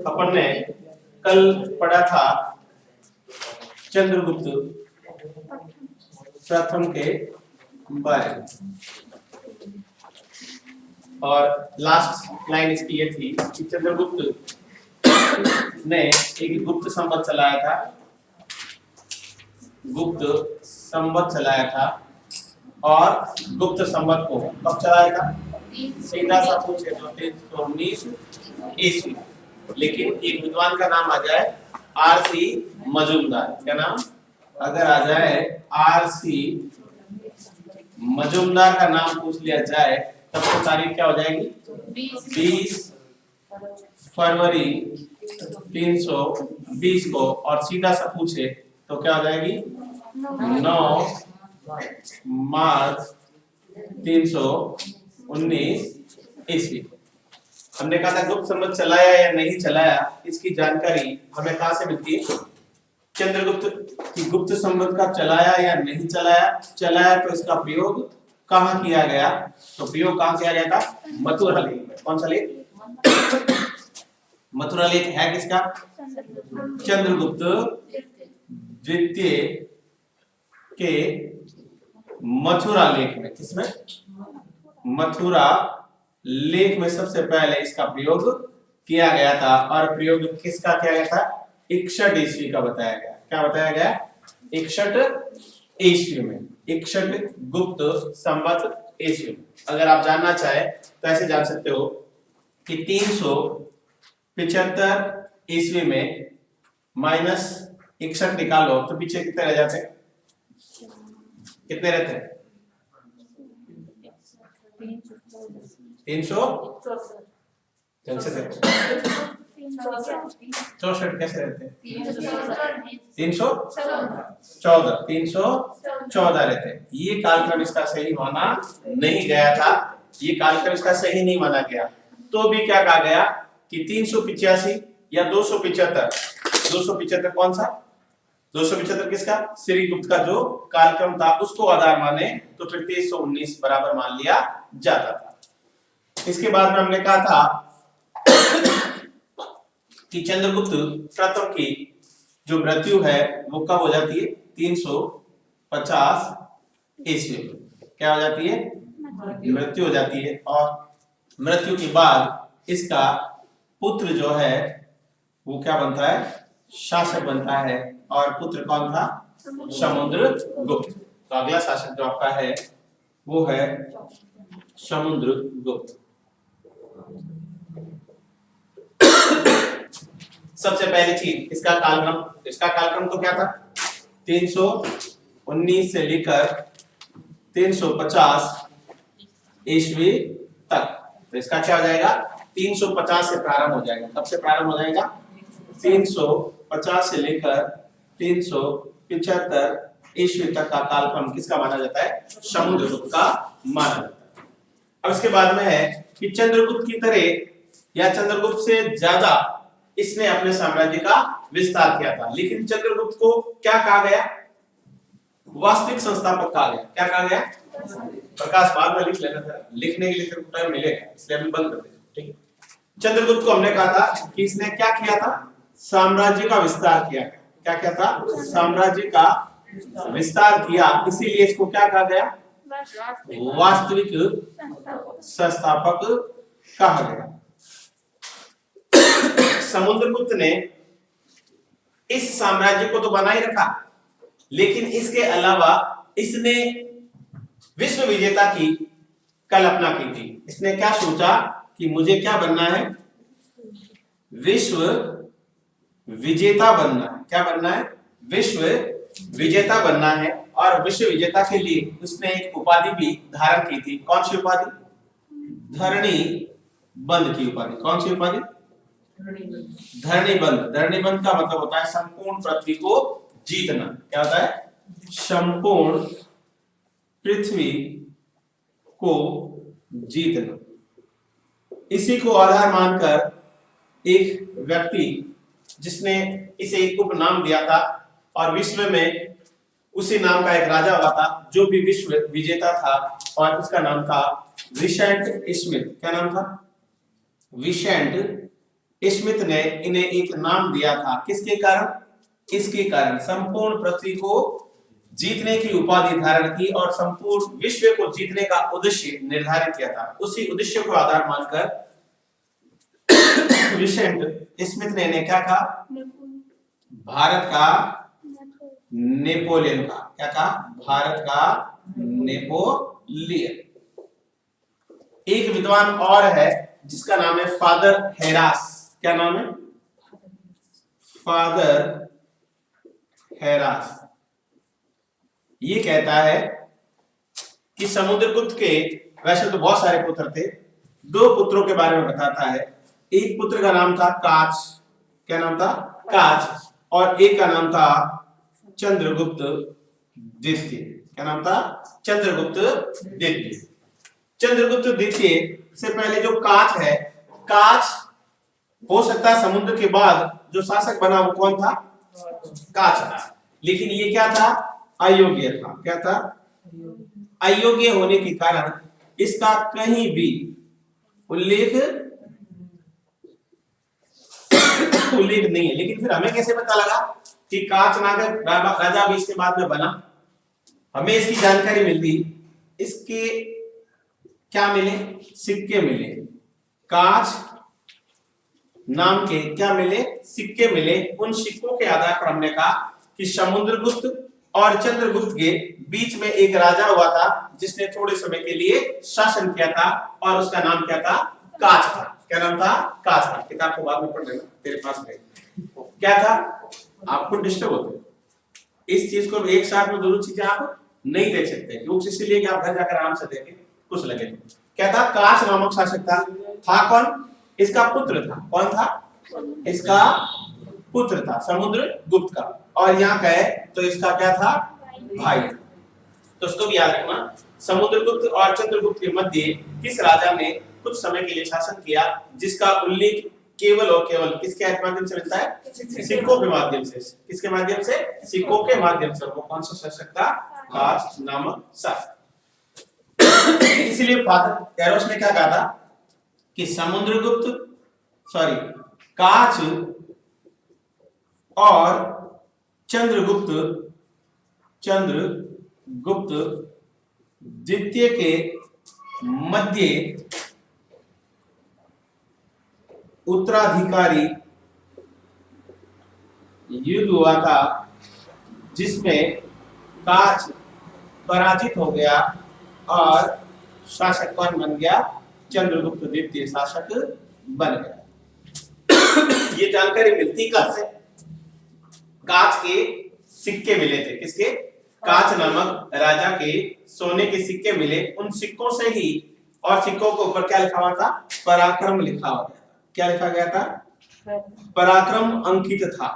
अपन ने कल पढ़ा था चंद्रगुप्त प्रथम के बारे में, और लास्ट लाइन इसकी ये थी कि चंद्रगुप्त ने एक गुप्त संवत चलाया था, गुप्त संवत चलाया था। और गुप्त संवत को कब चलाया था? सीधा सा पूछे तो 319 ईस्वी। लेकिन एक विद्वान का नाम आ जाए आरसी मजूमदार, क्या नाम अगर आ जाए आरसी मजूमदार का नाम पूछ लिया जाए तब तो तारीख क्या हो जाएगी? 20 फरवरी 320 को। और सीधा सा पूछे तो क्या हो जाएगी? 9 मार्च 319 ईस्वी। हमने कहा था गुप्त संवत चलाया या नहीं चलाया, इसकी जानकारी हमें कहां से मिलती है? चंद्रगुप्त की गुप्त संवत का चलाया या नहीं चलाया, चलाया तो इसका प्रयोग कहां किया गया? तो प्रयोग कहां किया गया था? मथुरा लेख में। कौन सा लेख? मथुरा लेख है किसका? चंद्रगुप्त द्वितीय के मथुरा लेख में। किसमें? मथुरा लेख में सबसे पहले इसका प्रयोग किया गया था। और प्रयोग किसका किया गया था? 61 ईस्वी का बताया गया। क्या बताया गया? 61 ईस्वी में, 61 गुप्त संवत ईस्वी में। अगर आप जानना चाहे तो ऐसे जान सकते हो कि 375 ईस्वी में माइनस 61 निकालो तो पीछे कितने रह जाते हैं? कितने रहते हैं? 364 कैसे रहते हैं? 314 रहते हैं। ये कालक्रम इसका सही माना नहीं गया था, ये कालक्रम इसका सही नहीं माना गया। तो भी क्या कहा गया कि 385 या 275 कौन सा? 275 किसका? श्रीगुप्त का जो कालक्रम था उसको आधार माने तो फिर 319 बराबर मान लिया जाता था। इसके बाद में हमने कहा था कि चंद्रगुप्त प्रथम की जो मृत्यु है वो कब हो जाती है? 350 ईस्वी में। क्या हो जाती है? मृत्यु हो जाती है। और मृत्यु के बाद इसका पुत्र जो है वो क्या बनता है? शासक बनता है। और पुत्र कौन था? समुद्रगुप्त। तो अगला शासक जो आपका है वो है समुद्रगुप्त। सबसे पहली चीज इसका कालक्रम तो क्या था? 319 से लेकर 350 ईस्वी तक। तो इसका क्या हो जाएगा? 350 से प्रारंभ हो जाएगा। कब से प्रारंभ हो जाएगा? 350 से लेकर 375 ईस्वी तक का कालक्रम किसका माना जाता है? समुद्रगुप्त का माना जाता है। अब इसके बाद में है कि चंद्रगुप्त की तरह या चंद्रगुप्त से ज्यादा इसने अपने साम्राज्य का विस्तार किया था। लेकिन चंद्रगुप्त को क्या कहा गया? वास्तविक संस्थापक कहा गया। क्या कहा गया? प्रकाश बाद में लिख लेना था, लिखने के लिए तेरे को टाइम मिलेगा, इसलिए हम बंद कर देंगे। ठीक है। चंद्रगुप्त को हमने कहा था कि इसने क्या किया था? साम्राज्य का विस्तार किया। क्या किया था? साम्राज्य का विस्तार किया। इसीलिए इसको क्या कहा गया? वास्तविक संस्थापक कहा गया। समुद्रगुप्त ने इस साम्राज्य को तो बना ही रखा, लेकिन इसके अलावा इसने विश्व विजेता की कल्पना की थी। इसने क्या सोचा कि मुझे क्या बनना है? विश्व विजेता बनना है। क्या बनना है? विश्व विजेता बनना है। और विश्व विजेता के लिए उसने एक उपाधि भी धारण की थी। कौन सी उपाधि? धरणी बंद की उपाधि। कौन सी उपाधि? धरणी बंद। धरणी बंद का मतलब होता है संपूर्ण पृथ्वी को जीतना। क्या होता है? संपूर्ण पृथ्वी को जीतना। इसी को आधार मानकर एक व्यक्ति जिसने इसे एक उपनाम दिया था और विश्व में उसी नाम का एक राजा हुआ था जो भी विश्व विजेता था, और उसका नाम था विसेंट स्मिथ। क्या नाम था? विसेंट स्मिथ ने इन्हें एक नाम दिया था, किसके कारण? इसके कारण संपूर्ण पृथ्वी को जीतने की उपाधि धारण की और संपूर्ण विश्व को जीतने का उद्देश्य निर्धारित किया था। उसी उद्देश्य को आधार मानकर विशेंट स्मिथ ने इन्हें क्या कहा? भारत का नेपोलियन का। क्या कहा? भारत का नेपोलियन। एक विद्वान और है जिसका नाम है फादर हेरास। क्या नाम है? फादर हेरास। ये कहता है कि समुद्रगुप्त के वैसे तो बहुत सारे पुत्र थे, दो पुत्रों के बारे में बताता है। एक पुत्र का नाम था काच। क्या नाम था? काच। और एक का नाम था चंद्रगुप्त द्वितीय। क्या नाम था? चंद्रगुप्त द्वितीय। चंद्रगुप्त द्वितीय से पहले जो काच है, काच हो सकता है समुद्र के बाद जो शासक बना वो कौन था? काच था। लेकिन ये क्या था? अयोग्य था। क्या था? अयोग्य होने के कारण इसका कहीं भी उल्लेख नहीं है। लेकिन फिर हमें कैसे पता लगा कि काच नागर राजा भी इसके बाद में बना? हमें इसकी जानकारी मिली, इसके क्या मिले? सिक्के मिले। काच नाम के क्या मिले? सिक्के मिले। उन सिक्कों के आधार पर हमने कहा कि समुद्रगुप्त और चंद्रगुप्त के बीच में एक राजा हुआ था जिसने थोड़े समय के लिए शासन किया था और उसका नाम क्या था? काच था। क्या नाम था? काच था। किताब को बाद में पढ़ लेना, तेरे पास है। क्या था? आपको डिस्टर्ब होते इस चीज को एक साथ में दोनों चीजें आप नहीं देख सकते, क्योंकि इसलिए कि आप घर जाकर आराम से देखें, कुछ लगे। क्या था? काच नामक शासक था कौन? इसका पुत्र था। कौन था? इसका पुत्र था समुद्रगुप्त का। और यहाँ कहे तो इसका क्या था? भाई। तो उसको भी याद रखना, समुद्रगुप्त और चंद्रगुप्त के मध्य किस राजा ने कुछ समय के लिए शासन किया जिसका उल्लेख केवल और केवल किसके माध्यम से मिलता है? सिक्कों के माध्यम से। किसके माध्यम से? सिक्कों के माध्यम से। वो कौन सा शासक था? काच नामक शासक। इसलिए फादर कैरोस ने क्या कहा था कि काच और चंद्रगुप्त द्वितीय के मध्य उत्तराधिकारी युद्ध हुआ था जिसमें काच पराजित हो गया और शासक कौन बन गया? चंद्रगुप्त द्वितीय शासक बन गया। ये जानकारी मिलती कहां से? काच के सिक्के मिले थे। किसके? काच नामक राजा के सोने के सिक्के मिले। उन सिक्कों से ही, और सिक्कों के ऊपर क्या लिखा हुआ था? पराक्रम लिखा हुआ था। क्या लिखा गया था? पराक्रम अंकित था।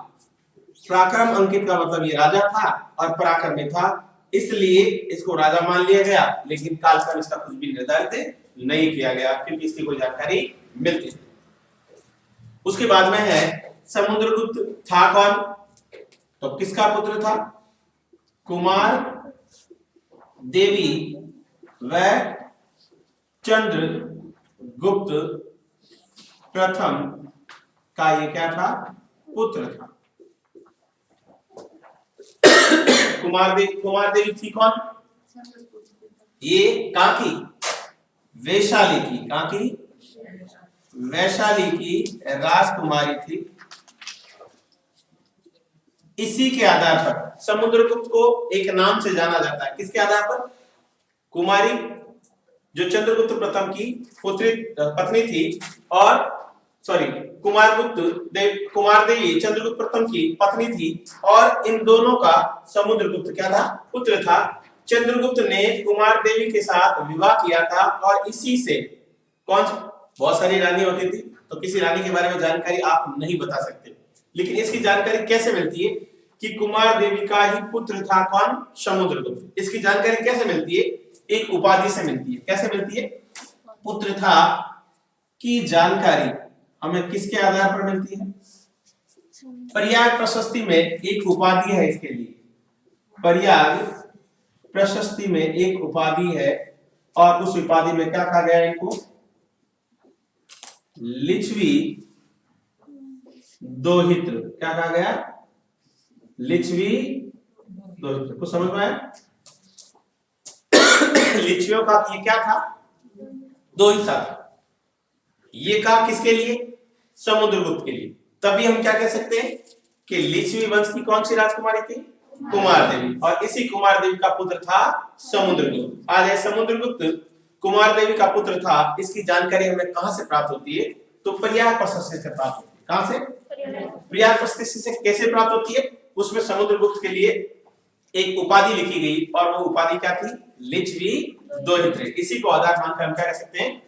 पराक्रम अंकित का मतलब ये राजा था और पराक्रमी था, इसलिए इसको राजा मान लिया गया। लेकिन कालक्रम इसका कुछ भी निर्धारित नहीं किया गया क्योंकि इसकी कोई जानकारी मिलती नहीं। उसके बाद में है समुद्रगुप्त था कौन? तो किसका पुत्र था? कुमार देवी व चंद्रगुप्त प्रथम का ये क्या था? पुत्र था। कुमार देवी थी कौन? ये कहां की? वैशाली की। कहां की? वैशाली की राजकुमारी थी। इसी के आधार पर समुद्रगुप्त को एक नाम से जाना जाता है। किसके आधार पर? कुमारी जो चंद्रगुप्त प्रथम की पत्नी थी, और कुमार देवी चंद्रगुप्त प्रथम की पत्नी थी, और इन दोनों का समुद्रगुप्त क्या था? पुत्र था। चंद्रगुप्त ने कुमार देवी के साथ विवाह किया था और इसी से बहुत सारी रानी होती थी, तो किसी रानी के बारे में जानकारी आप नहीं बता सकते, लेकिन इसकी जानकारी कैसे मिलती है कि कुमार देवी का ही पुत्र था कौन? समुद्रगुप्त। इसकी जानकारी कैसे मिलती है? एक उपाधि से मिलती है। कैसे मिलती है? पुत्र था की जानकारी हमें किसके आधार पर मिलती है? प्रयाग प्रशस्ति में एक उपाधि है इसके लिए। प्रयाग प्रशस्ति में एक उपाधि है और उस उपाधि में क्या कहा गया है इनको? लिच्छवी दोहित्र, क्या कहा गया? लिच्छवी दोहित्र। कुछ समझ में आया? लिच्छवियों का ये क्या था? दोहित्र था। ये कहा किसके लिए? समुद्रगुप्त के लिए। तभी हम क्या कह सकते हैं कि लिच्छवी वंश की कौन सी राजकुमारी थी? कुमार देवी। और इसी कुमार देवी का पुत्र था समुद्रगुप्त। आज है समुद्रगुप्त कुमार देवी का पुत्र था। इसकी जानकारी हमें कहां से प्राप्त होती है? तो पर्याय प्रशस्ति से प्राप्त होती है। कहां से? पर्याय प्रशस्ति से। कैसे प्राप्त होती है? उसमें समुद्रगुप्त के लिए एक उपाधि लिखी गई और वो उपाधि क्या थी? लिच्छवी दोहित्र। इसी को आधार मानकर हम क्या कह सकते हैं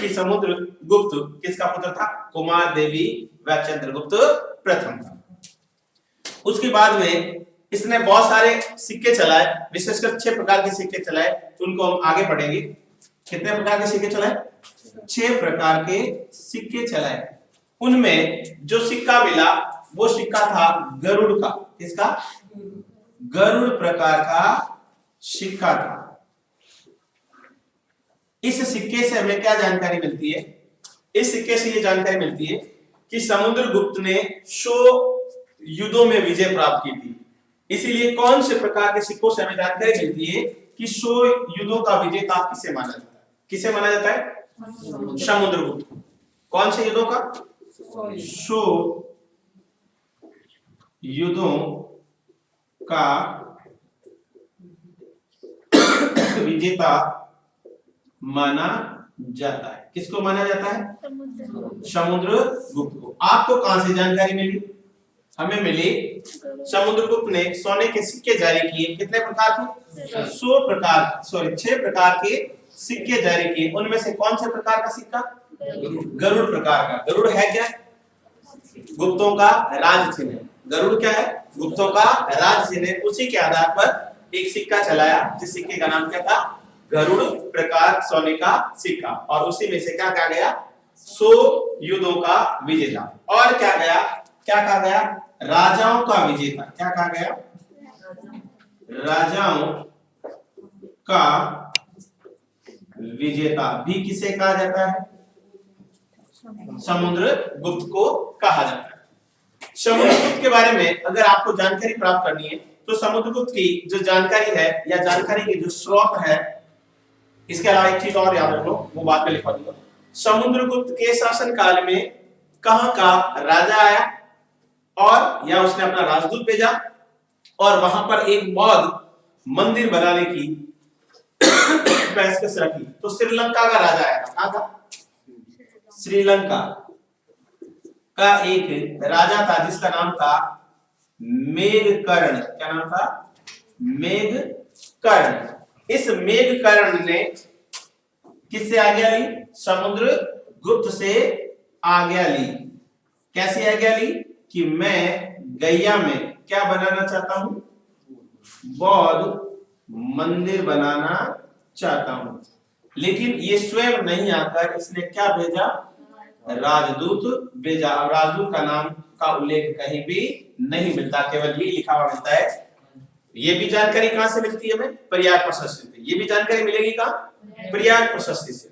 कि समुद्रगुप्त किसका पुत्र था? कुमार देवी व चंद्रगुप्त प्रथम था। उसके बाद में इसने बहुत सारे सिक्के चलाए, विशेषकर 6 प्रकार के सिक्के चलाए। उनको हम आगे पढ़ेंगे। कितने प्रकार के सिक्के चलाए? 6 प्रकार के सिक्के चलाए। उनमें जो सिक्का मिला वो सिक्का था गरुड़ का। किसका? गरुड़ प्रकार का सिक्का था। इस सिक्के से हमें क्या जानकारी मिलती है? इस सिक्के से ये जानकारी मिलती है कि समुद्रगुप्त ने 100 युद्धों में विजय प्राप्त की थी। इसीलिए कौन से प्रकार के सिक्कों से हमें जानकारी मिलती है कि 100 युद्धों का विजेता किसे माना जाता है? किसे माना जाता है? समुद्रगुप्त। कौन से युद्धों का? 100 युद्धों का विजेता माना जाता है। किसको माना जाता है? समुद्रगुप्त को। आपको कहां से जानकारी मिली? हमें मिली समुद्रगुप्त ने सोने के सिक्के जारी किए। कितने प्रकार के? 6 प्रकार के सिक्के जारी किए। उनमें से कौन से प्रकार का सिक्का? गरुड़ प्रकार का। गरुड़ है क्या? गुप्तों का राज चिन्ह। गरुड़ क्या है? गुप्तों का राज चिन्ह। उसी के आधार पर एक सिक्का चलाया, जिस सिक्के का नाम क्या था? गरुड़ प्रकार सोने का सिक्का। और उसी में से क्या कहा गया? 100 युद्धों का विजेता। और क्या गया? क्या कहा गया? राजाओं का विजेता। क्या कहा गया? राजाओं का विजेता भी किसे कहा जाता है? समुद्रगुप्त को कहा जाता है। समुद्रगुप्त के बारे में अगर आपको जानकारी प्राप्त करनी है तो समुद्रगुप्त की जो जानकारी है या जानकारी के जो स्रोत है, इसके अलावा एक चीज और याद रख लो, वो बात में लिखवा दूंगा। समुद्रगुप्त के शासन काल में कहां का राजा आया और या उसने अपना राजदूत भेजा और वहां पर एक बौद्ध मंदिर बनाने की पेशकश रखी। तो श्रीलंका का राजा आया था। कहां का? श्रीलंका का एक राजा था जिसका नाम था मेघकर्ण। क्या नाम था? मेघकर्ण। इस मेघकर्ण ने किससे आज्ञा ली? समुद्रगुप्त से आज्ञा ली। कैसी आज्ञा ली? कि मैं गया में क्या बनाना चाहता हूं? बौद्ध मंदिर बनाना चाहता हूं। लेकिन ये स्वयं नहीं आकर इसने क्या भेजा? राजदूत भेजा। और राजदूत का नाम का उल्लेख कहीं भी नहीं मिलता, केवल ये लिखा हुआ मिलता है। ये भी जानकारी कहां से मिलती है हमें? पर्याय प्रशस्ति से। ये भी जानकारी मिलेगी कहां? पर्याय प्रशस्ति से।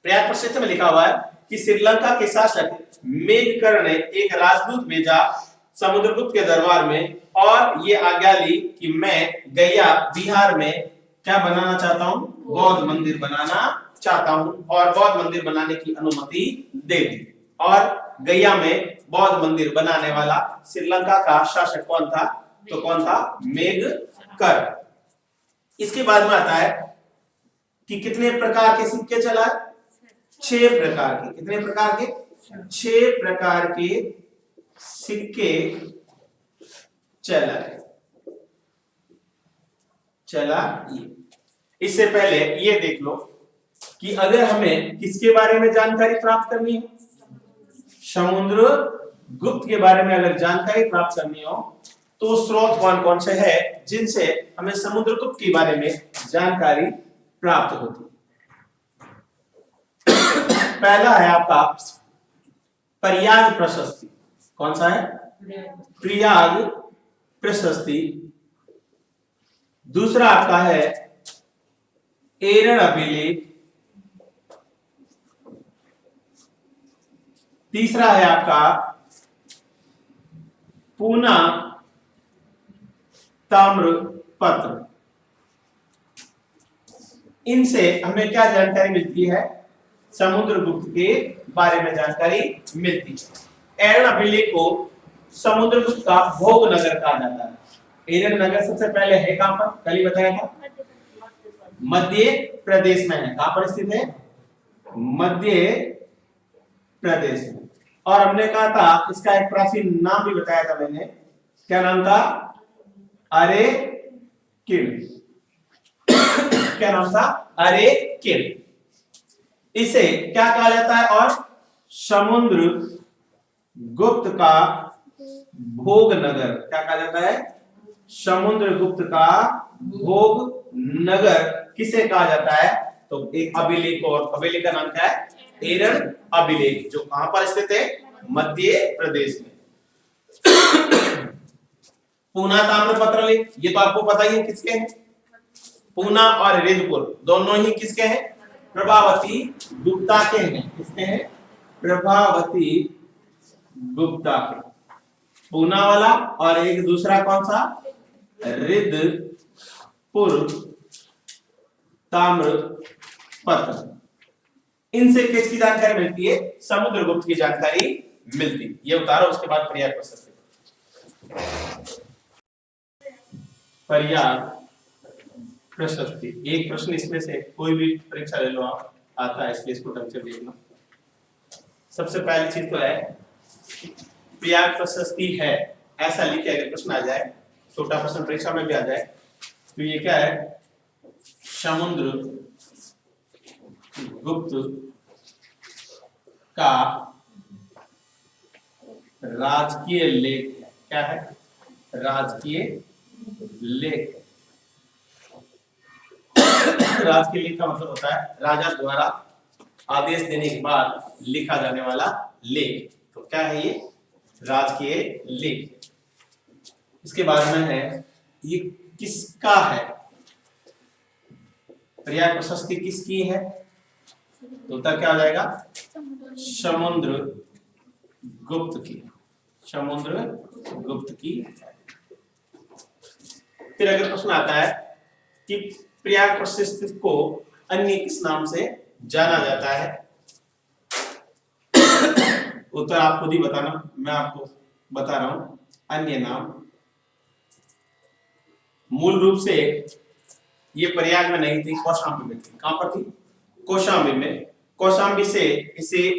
पर्याय प्रशस्ति में लिखा हुआ है कि श्रीलंका के शासक मेघकर्ण ने एक राजदूत भेजा समुद्रगुप्त के दरबार में और ये आज्ञा ली कि मैं गया बिहार में क्या बनाना चाहता हूं? बौद्ध मंदिर बनाना चाहता हूं। और बौद्ध मंदिर बनाने की अनुमति दे दी। और गया में बौद्ध मंदिर बनाने वाला श्रीलंका का शासक कौन था? तो कौन था? मेघकर्ण। इसके बाद में आता है कि कितने प्रकार के सिक्के चलाए? 6 प्रकार के। कितने प्रकार के? 6 प्रकार के सिक्के चलाए। इससे पहले ये देख लो कि अगर हमें किसके बारे में जानकारी प्राप्त करनी है? समुद्रगुप्त के बारे में अगर जानकारी प्राप्त करनी हो तो स्रोत कौन कौन से है जिनसे हमें समुद्रगुप्त के बारे में जानकारी प्राप्त होती है? पहला है आपका पर्याय प्रशस्ति। कौन सा है? पर्याय प्रशस्ति। दूसरा आपका है एरर अभिलेख। तीसरा है आपका पूना ताम्रपत्र। इनसे हमें क्या जानकारी मिलती है? समुद्रगुप्त के बारे में जानकारी मिलती है। एरन अभिलेख को समुद्रगुप्त का भोग नगर कहा जाता है। एरन नगर सबसे पहले है कहां पर? कल ही बताया था, मध्य प्रदेश में है। कहां पर स्थित है? मध्य प्रदेश में। और हमने कहा था इसका एक प्राचीन नाम भी बताया था मैंने। क्या नाम था? अरेकिड। क्या नाम था? अरेकिड। इसे क्या कहा जाता है? और समुद्र गुप्त का भोग नगर। क्या कहा जाता है? समुद्रगुप्त का भोग नगर किसे कहा जाता है? तो एक अभिलेख, और अभिलेख का नाम क्या है? एरन अभिलेख, जो कहां पर स्थित है? मध्य प्रदेश में। पूना ताम्रपत्र लेख, ये तो आपको पता ही है किसके हैं। पूना और रिद्धपुर दोनों ही किसके हैं? प्रभावती गुप्ता के हैं। किसके हैं? प्रभावती गुप्ता के। पूना वाला और एक दूसरा कौन सा? रिद्धपुर ताम्रपत्र। इनसे किसकी जानकारी मिलती है? समुद्रगुप्त की जानकारी मिलती। ये उतारो, उसके बाद पर्याय प्रशस्ति। पर्याय प्रशस्ति एक प्रश्न इसमें से कोई भी परीक्षा ले लो आप, आता है, इसलिए इसको ढंग से देखना। सबसे पहली चीज तो है पर्याय प्रशस्ति है, ऐसा लिखे अगर प्रश्न आ जाए, छोटा प्रश्न परीक्षा में भी आ जाए, तो ये क्या है? समुद्र गुप्त का राजकीय लेख है। क्या है? राजकीय लेख। राजकीय लेख का मतलब होता है राजा द्वारा आदेश देने के बाद लिखा जाने वाला लेख। तो क्या है ये? राजकीय लेख। इसके बाद में है ये किसका है? पर्याय प्रशस्ति किसकी है? तो उत्तर क्या हो जाएगा? समुद्र गुप्त की। समुद्र गुप्त की। फिर अगर प्रश्न आता है कि पर्याय प्रशस्ति को अन्य किस नाम से जाना जाता है, उत्तर आप खुद ही बताना, मैं आपको बता रहा हूं। अन्य नाम, मूल रूप से ये प्रयाग में नहीं थी, कौशाम्बी में थी। कहां पर थी? कौशाम्बी में। कौशाम्बी से इसे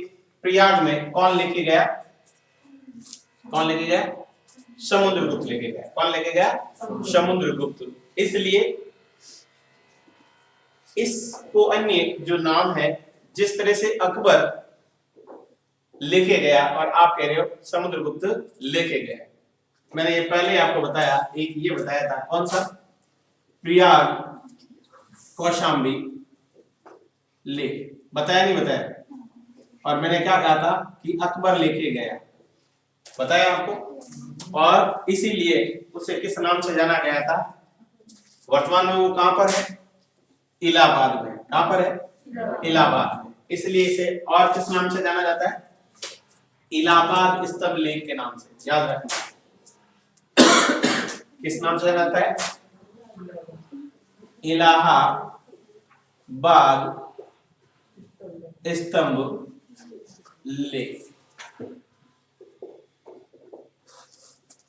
प्रयाग में कौन लेके गया? कौन लेके गया? समुद्रगुप्त लेके गया। कौन लेके गया? समुद्रगुप्त। इसलिए इसको अन्य जो नाम है, जिस तरह से अकबर लेके गया और आप कह रहे हो समुद्रगुप्त लेके गया, मैंने ये पहले आपको बताया। एक ये बताया था, कौन सा? प्रयाग कौशाम्बी लेख। बताया नहीं बताया? और मैंने क्या कहा था कि अकबर लेके गया, बताया आपको। और इसीलिए उसे किस नाम से जाना गया था? वर्तमान में वो कहां पर है? इलाहाबाद में। कहां पर है? इलाहाबाद में। इसलिए इसे और किस नाम से जाना जाता है? इलाहाबाद स्तंभ लेख के नाम से। याद रखना, किस नाम से जाना जाता है? इलाहाबाद स्तंभ लेख।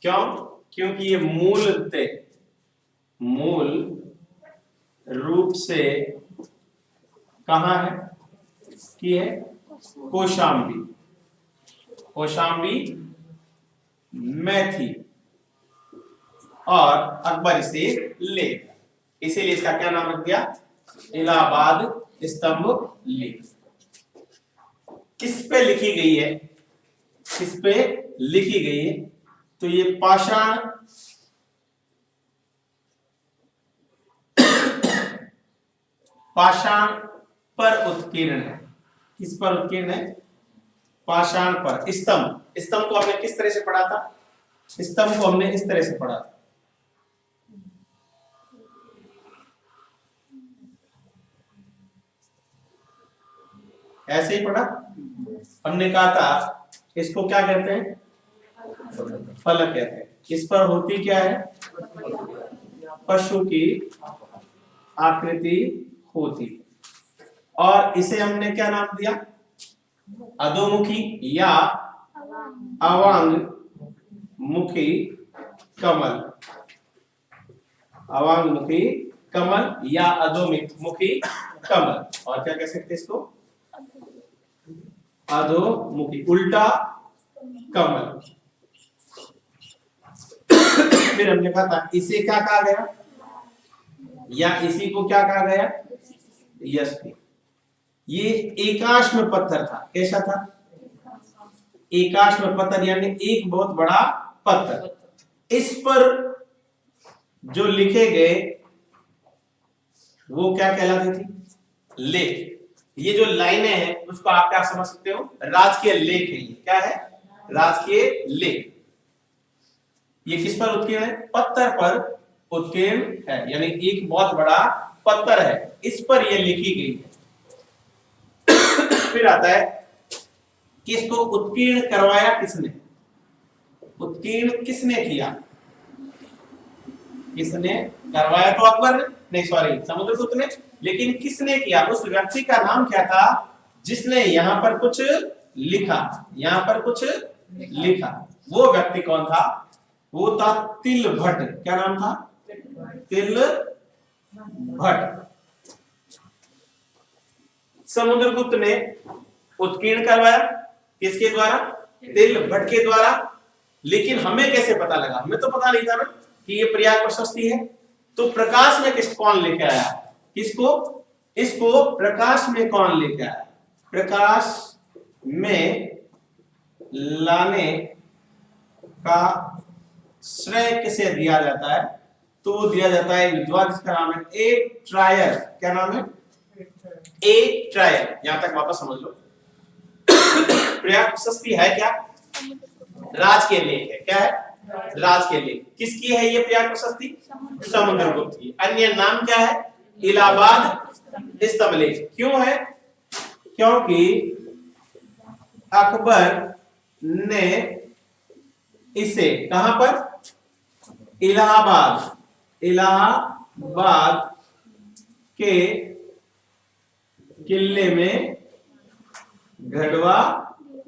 क्यों? क्योंकि ये मूल रूप से कहां है? कि है कौशाम्बी। कौशाम्बी में थी और अकबर इसे ले गया, इसीलिए इसका क्या नाम रख दिया? इलाहाबाद स्तंभ लेख। किस पे लिखी गई है? किस पे लिखी गई है? तो ये पाषाण पर उत्कीर्ण है। किस पर उत्कीर्ण है? पाषाण पर। स्तंभ को हमने किस तरह से पढ़ा था? स्तंभ को हमने इस तरह से पढ़ा था, ऐसे ही पढ़ा। हमने कहा था इसको क्या कहते हैं? फलक कहते हैं। इस पर होती क्या है? पशु की आकृति होती। और इसे हमने क्या नाम दिया? अधोमुखी या अवांग मुखी कमल। अवांग मुखी कमल या अधोमुखी कमल। और क्या कह सकते हैं इसको? अधोमुखी, उल्टा कमल। फिर हमने कहा था इसे क्या कहा गया, या इसी को क्या कहा गया? यष्टि। ये एकाश्म पत्थर था। कैसा था? एकाश्म पत्थर, यानी एक बहुत बड़ा पत्थर। इस पर जो लिखे गए वो क्या कहलाती थी? लेख। ये जो लाइनें हैं उसको आप क्या समझ सकते हो? राजकीय लेख है। ये क्या है? राजकीय लेख। ये किस पर उत्कीर्ण है? पत्थर पर उत्कीर्ण है, यानी एक बहुत बड़ा पत्थर है, इस पर यह लिखी गई है। फिर आता है कि इसको उत्कीर्ण करवाया किसने? उत्कीर्ण किसने किया? किसने करवाया? तो अकबर ने, नहीं सॉरी, समुद्रगुप्त ने। लेकिन किसने किया? उस व्यक्ति का नाम क्या था जिसने यहां पर कुछ लिखा? यहां पर कुछ लिखा, वो व्यक्ति कौन था? वो था तिलभट्ट। क्या नाम था? तिलभट्ट। समुद्रगुप्त ने उत्कीर्ण करवाया, किसके द्वारा? तिलभट्ट के द्वारा। लेकिन हमें कैसे पता लगा? हमें तो पता नहीं था ना कि ये प्रयाग प्रशस्ति है। तो प्रकाश में कौन लेके आया? किसको? इसको प्रकाश में कौन लेके आया? प्रकाश में लाने का श्रेय किसे दिया जाता है? तो दिया जाता है विद्वान जिसका नाम है ए ट्रायर। क्या नाम है? ए ट्रायर। यहां तक वापस समझ लो। प्रयाग प्रशस्ति है क्या? राज के लेख है। क्या है? राज के लेख। किसकी है ये प्रयाग प्रशस्ति? समुद्रगुप्त की। अन्य नाम क्या है? इलाहाबाद स्तंभलेख। क्यों है? क्योंकि अकबर ने इसे कहां पर? इलाहाबाद, इलाहाबाद के किले में गढ़वा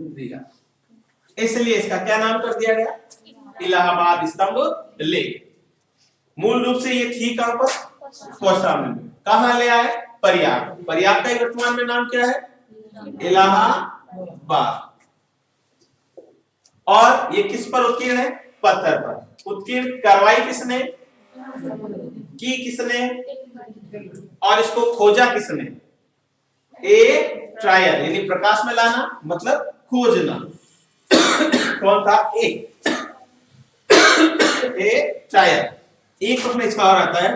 दिया, इसलिए इसका क्या नाम कर दिया गया? इलाहाबाद स्तंभ लेख। मूल रूप से ये थी कहां पर? कौशाम्बी में। कहां ले आए? प्रयाग। प्रयाग का वर्तमान में नाम क्या है? इलाहाबाद। और ये किस पर उत्कीर्ण है? पत्थर पर। उत्कीर्ण करवाई किसने? की किसने? और इसको खोजा किसने? ए ट्रायल, यानी प्रकाश में लाना मतलब खोजना। कौन था? ए ट्रायल। एक प्रश्न इसका और आता है,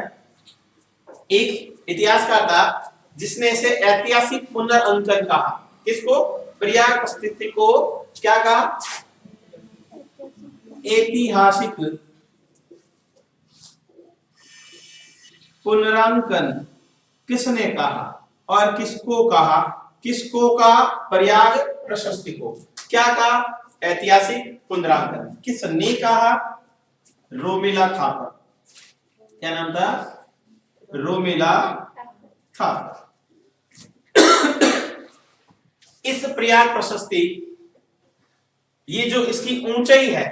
एक इतिहासकार था जिसने इसे ऐतिहासिक पुनर्अंकन कहा। किसको? प्रयाग प्रशस्ति को क्या कहा? ऐतिहासिक पुनरांकन किसने कहा? और किसको कहा? किसको कहा? प्रयाग प्रशस्ति को। क्या कहा? ऐतिहासिक पुनरांकन। किसने कहा? रोमिला थापर। क्या नाम था? रोमिला थापर। इस प्रयाग प्रशस्ति, ये जो इसकी ऊंचाई है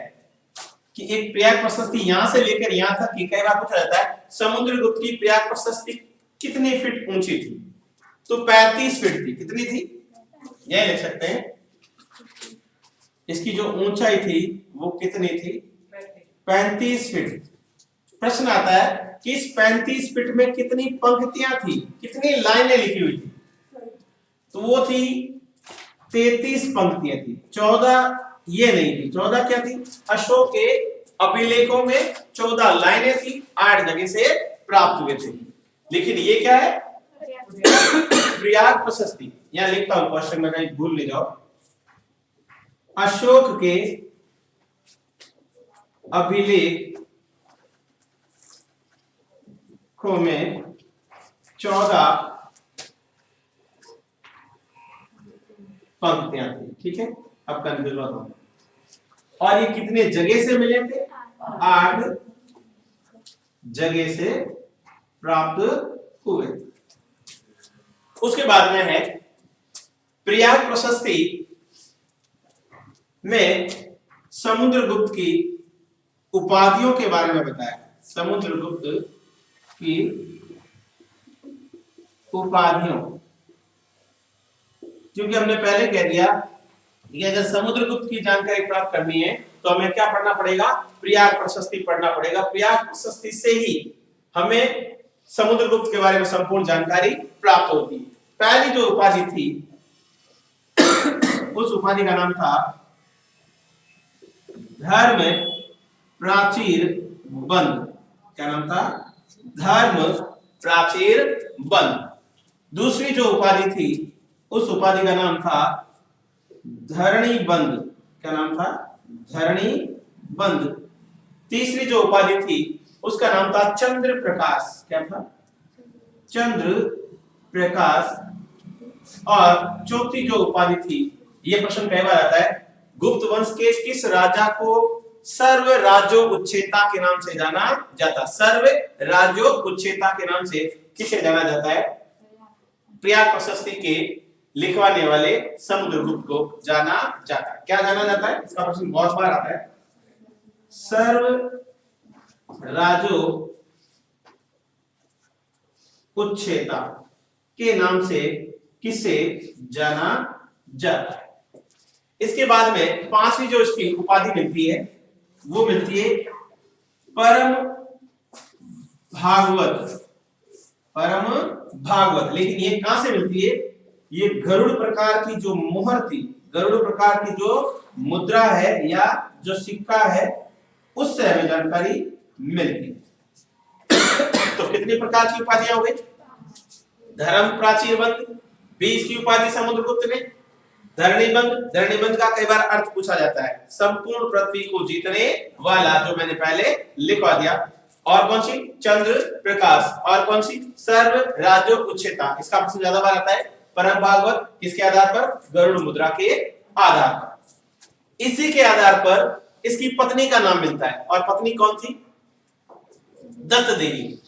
कि एक प्रयाग प्रशस्ति यहां से लेकर यहां तक की, कई बार पूछा जाता है समुद्रगुप्त की प्रयाग प्रशस्ति कितनी फीट ऊंची थी? तो 35 फीट थी। कितनी थी? यह लिख सकते हैं। इसकी जो ऊंचाई थी वो कितनी थी? 35 फीट। प्रश्न आता है कि इस 35 फीट में कितनी पंक्तियां थी, कितनी लाइनें लिखी हुई थी? तो वो थी 33 पंक्तियां थी। 14 ये नहीं थी। 14 क्या थी? अशोक के अभिलेखों में 14 लाइनें थी, 8 जगह से प्राप्त हुए थे। लेकिन ये क्या है? प्रयाग प्रशस्ति। यहां लिखता हूं, क्वेश्चन में कहीं भूल नहीं जाओ। अशोक के अभिलेख में 14 पंक्तियां थी। ठीक है, अब कंफ्यूज मत हो। और ये कितने जगह से मिले थे? 8 जगह से प्राप्त हुए। उसके बाद में है प्रयाग प्रशस्ति में समुद्रगुप्त की उपाधियों के बारे में बताया। समुद्रगुप्त की उपाधियों, क्योंकि हमने पहले कह दिया कि अगर समुद्रगुप्त की जानकारी प्राप्त करनी है तो हमें क्या पढ़ना पड़ेगा? प्रयाग प्रशस्ति पढ़ना पड़ेगा। प्रयाग प्रशस्ति से ही हमें समुद्रगुप्त के बारे में संपूर्ण जानकारी प्राप्त होती है। पहली जो उपाधि थी उस उपाधि का नाम था धर्म प्राचीर बंद। क्या नाम था? धर्म प्राचीर बंद। दूसरी जो उपाधि थी उस उपाधि का नाम था धरणी बंद। क्या नाम था? धरणी बंद। तीसरी जो उपाधि थी उसका नाम था चंद्र प्रकाश। क्या था? चंद्र प्रकाश। और चौथी जो उपाधि थी, ये प्रश्न कई बार आता है, गुप्त वंश के किस राजा को सर्व राज्यो उच्छेता के नाम से जाना जाता? सर्व राज्यो उच्छेता के नाम से किसे जाना जाता है? प्रयाग प्रशस्ति के लिखवाने वाले समुद्रगुप्त को जाना जाता है। क्या जाना जाता है? इसका प्रश्न बहुत बार आता है। सर्व राज्यो उच्छेता के नाम से किसे जाना जाता है? इसके बाद में पांचवी जो इसकी उपाधि मिलती है वो मिलती है परम भागवत। परम भागवत। लेकिन ये कहां से मिलती है? ये गरुड़ प्रकार की जो मोहर थी, गरुड़ प्रकार की जो मुद्रा है या जो सिक्का है, उससे हमें जानकारी मिलती है। तो कितने प्रकार की उपाधियां हो गई? धर्म प्राचीर बंद, 20 की उपाधि समुद्रगुप्त ने। धरणीबंद, धरणीबंद का कई बार अर्थ पूछा जाता है, संपूर्ण पृथ्वी को जीतने वाला, जो मैंने पहले लिखवा दिया। और कौन सी? चंद्र प्रकाश। और कौन सी? सर्व राज्यो उच्छेता। इसका प्रश्न ज्यादा बार आता है। परम भागवत किसके आधार पर? गरुड़ मुद्रा के आधार पर। इसी के आधार पर इसकी पत्नी का नाम मिलता है। और पत्नी कौन थी? दत्त देवी।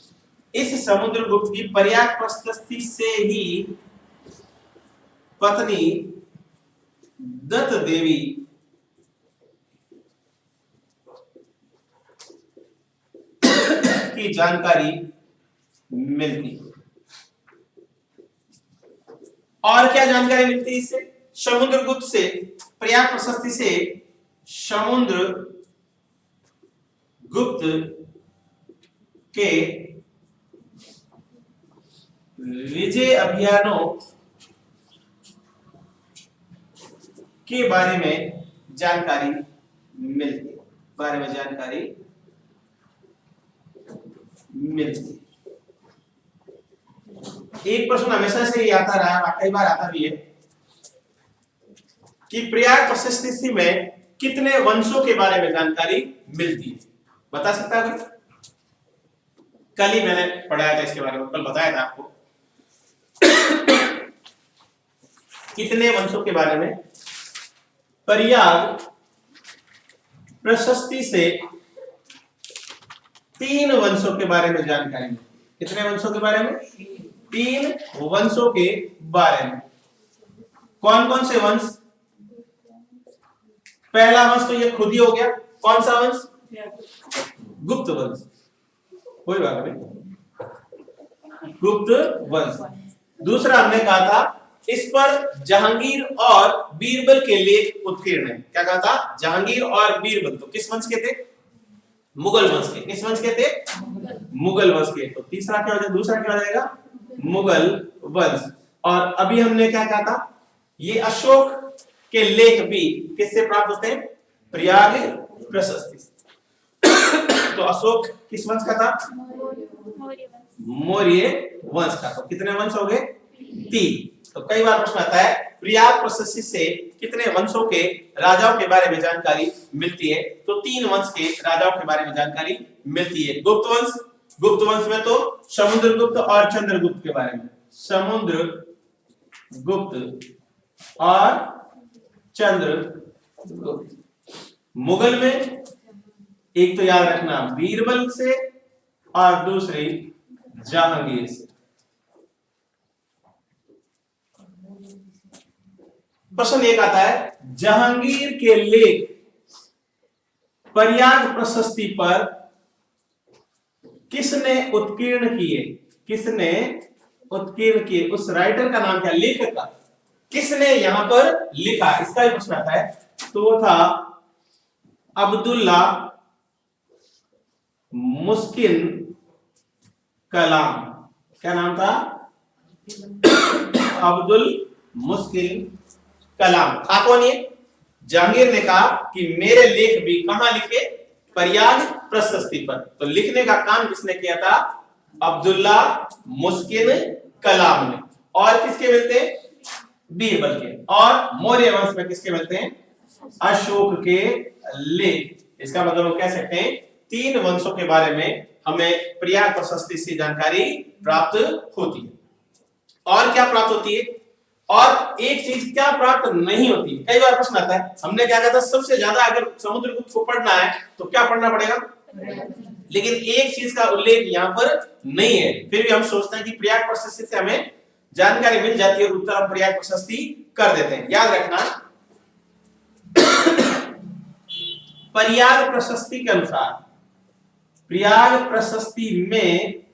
इस समुद्रगुप्त की प्रयाग प्रशस्ति से ही पत्नी दत्त देवी की जानकारी मिलती। और क्या जानकारी मिलती है इससे? समुद्रगुप्त से, प्रयाग प्रशस्ति से समुद्र गुप्त के विजय अभियानों के बारे में जानकारी मिलती है। बारे में जानकारी मिलती। एक प्रश्न हमेशा से ही आता रहा, कई बार आता भी है कि प्रयाग प्रशस्ति में कितने वंशों के बारे में जानकारी मिलती है? बता सकता है? कल ही मैंने पढ़ाया था इसके बारे में, कल बताया था आपको कितने वंशों के बारे में प्रयाग प्रशस्ति से 3 वंशों के बारे में जानकारी मिलती है। कितने वंशों के बारे में? 3 वंशों के बारे में। कौन कौन से वंश? पहला वंश तो ये खुद ही हो गया। कौन सा वंश? गुप्त वंश। कोई बात नहीं, गुप्त वंश। दूसरा हमने कहा था इस पर जहांगीर और बीरबल के लेख उत्कीर्ण है। क्या कहा था? जहांगीर और बीरबल। तो किस वंश के थे? मुगल वंश के। किस वंश के थे? मुगल वंश के। तो तीसरा क्या हो जाएगा? दूसरा क्या हो जाएगा? मुगल वंश। और अभी हमने क्या कहा था? ये अशोक के लेख भी किससे प्राप्त होते हैं? प्रयाग प्रशस्ति। तो अशोक किस वंश का था? मौर्य वंश का। तो कितने वंश हो गए? 3। तो कई बार प्रश्न आता है प्रयाग प्रशस्ति से कितने वंशों के राजाओं के बारे में जानकारी मिलती है? तो 3 वंश के राजाओं के बारे में जानकारी मिलती है। गुप्त वंश, गुप्त वंश में तो समुद्रगुप्त और चंद्रगुप्त के बारे में। समुद्रगुप्त और चंद्रगुप्त। मुगल में एक तो याद रखना बीरबल से और दूसरी जहांगीर से। प्रश्न एक आता है, जहांगीर के लेख प्रयाग प्रशस्ति पर किसने उत्कीर्ण किए? किसने उत्कीर्ण किए? उस राइटर का नाम क्या, लेखक का किसने यहां पर लिखा, इसका भी प्रश्न आता है। तो वो था अब्दुल्ला मुस्किन कलाम। क्या नाम था? अब्दुल मुस्किन कलाम। था कौन ये? जहांगीर ने कहा कि मेरे लेख भी कहां लिखे? प्रयाग प्रशस्ति पर। तो लिखने का काम किसने किया था? अब्दुल्ला मुस्किन कलाम ने। और किसके मिलते हैं? बीरबल के। और मौर्य वंश में किसके मिलते हैं? अशोक के लेख। इसका मतलब हम कह सकते हैं 3 वंशों के बारे में हमें प्रयाग प्रशस्ति से जानकारी प्राप्त होती है। और क्या प्राप्त होती है? और एक चीज क्या प्राप्त नहीं होती? कई बार प्रश्न आता है, हमने क्या कहा था, सबसे ज्यादा अगर समुद्रगुप्त को पढ़ना है तो क्या पढ़ना पड़ेगा? लेकिन एक चीज का उल्लेख यहाँ पर नहीं है, फिर भी हम सोचते हैं कि प्रयाग प्रशस्ति से हमें जानकारी मिल जाती है, उत्तर हम प्रयाग प्रशस्ति कर देते हैं। याद रखना प्रयाग प्रशस्ति के अनुसार, प्रयाग प्रशस्ति में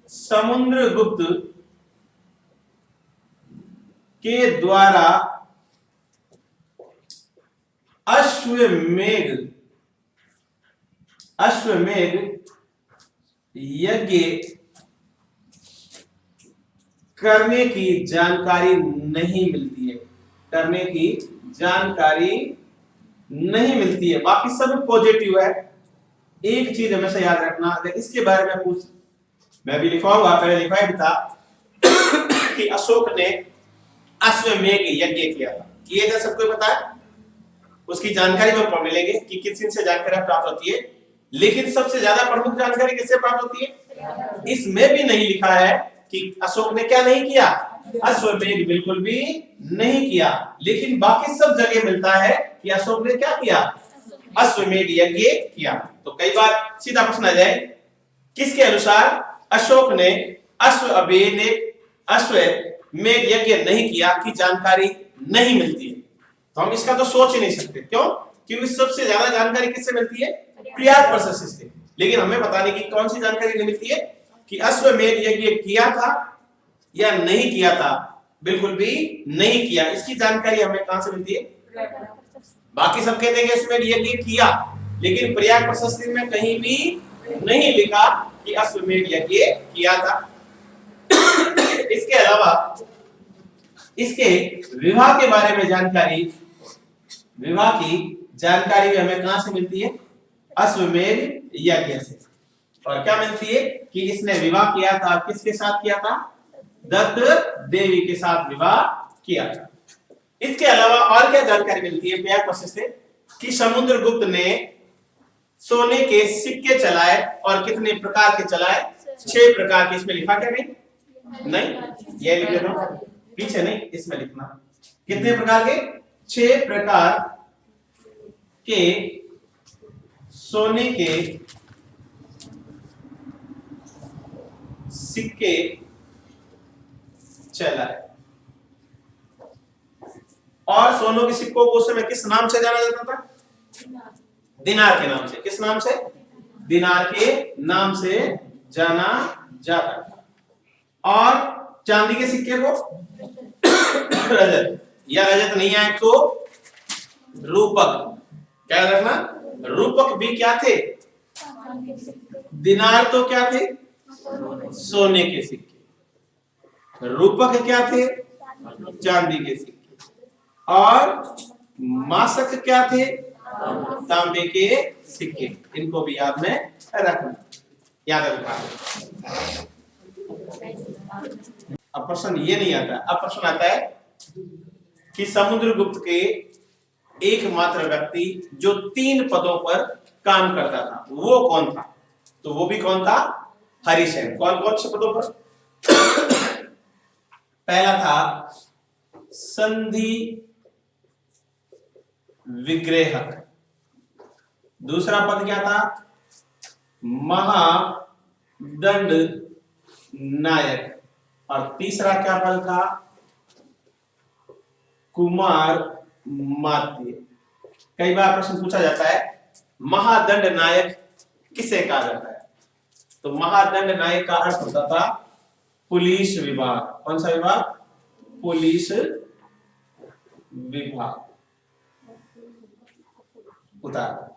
समुद्रगुप्त के द्वारा अश्वमेध यज्ञ करने की जानकारी नहीं मिलती है। करने की जानकारी नहीं मिलती है, बाकी सब पॉजिटिव है। एक चीज हमेशा याद रखना, अगर इसके बारे में कुछ मैं भी लिखवाऊंगा, पहले लिखवाया भी था कि अशोक ने अश्वमेध यज्ञ किया था। किए थे, सबको पता है। उसकी जानकारी में मिलेंगे कि किस चीज से जानकारी प्राप्त होती है, लेकिन सबसे ज्यादा प्रमुख जानकारी किससे प्राप्त होती है? इसमें भी नहीं लिखा है कि अशोक ने क्या नहीं किया, अश्वमेध बिल्कुल भी नहीं किया, लेकिन बाकी सब जगह मिलता है कि अशोक ने क्या किया, अश्वमेध यज्ञ किया। तो कई बार सीधा प्रश्न आ जाए, किसके अनुसार अशोक ने अश्वमेध यज्ञ नहीं किया की जानकारी नहीं मिलती है। तो हम इसका तो सोच ही नहीं सकते, क्यों? क्योंकि सबसे ज्यादा जानकारी किससे मिलती है? प्रयाग प्रशस्ति से। लेकिन हमें बताने की कौन सी जानकारी नहीं मिलती है कि अश्वमेध यज्ञ किया था या नहीं किया था, बिल्कुल भी नहीं किया। इसकी जानकारी हमें कहां से मिलती है? बाकी सब कहते हैं कि अश्वमेध यज्ञ किया, लेकिन प्रयाग प्रशस्ति में कहीं भी नहीं लिखा कि अश्वमेध यज्ञ किया था। इसके अलावा इसके विवाह के बारे में जानकारी, विवाह की जानकारी भी हमें कहां से मिलती है? अश्वमेध यज्ञ से। और क्या मिलती है कि इसने विवाह किया था, किसके साथ किया था? दत्त देवी के साथ विवाह किया था। इसके अलावा और क्या जानकारी मिलती है प्रयाग प्रशस्ति से? कि समुद्रगुप्त ने सोने के सिक्के चलाए, और कितने प्रकार के चलाए? 6 प्रकार के। इसमें लिखा क्या? नहीं, ये लिख देता हूं, पीछे नहीं, इसमें लिखना। कितने प्रकार के? 6 प्रकार के सोने के सिक्के चलाए। और सोनों के सिक्कों को उस समय किस नाम से जाना जाता था? दिनार के नाम से। किस नाम से? दिनार के नाम से जाना जाता था। और चांदी के सिक्के को रजत, या रजत नहीं आए तो रूपक। क्या रखना? रूपक भी क्या थे? दिनार तो क्या थे? सोने के सिक्के। रूपक क्या थे? चांदी के सिक्के। और मासक क्या थे? तांबे के सिक्के। इनको भी याद में रखना, याद रखना। अब प्रश्न ये नहीं आता, अब प्रश्न आता है कि समुद्रगुप्त के एकमात्र व्यक्ति जो 3 पदों पर काम करता था वो कौन था? तो वो भी कौन था? हरिसेन। कौन कौन से पदों पर? पहला था संधि विग्रहक। दूसरा पद क्या था? महादंड नायक। और तीसरा क्या पद था? कुमार मात्य। कई बार प्रश्न पूछा जाता है महादंड नायक किसे कहा जाता है? तो महादंड नायक का अर्थ होता था पुलिस विभाग। कौन सा विभाग? पुलिस विभाग। उतार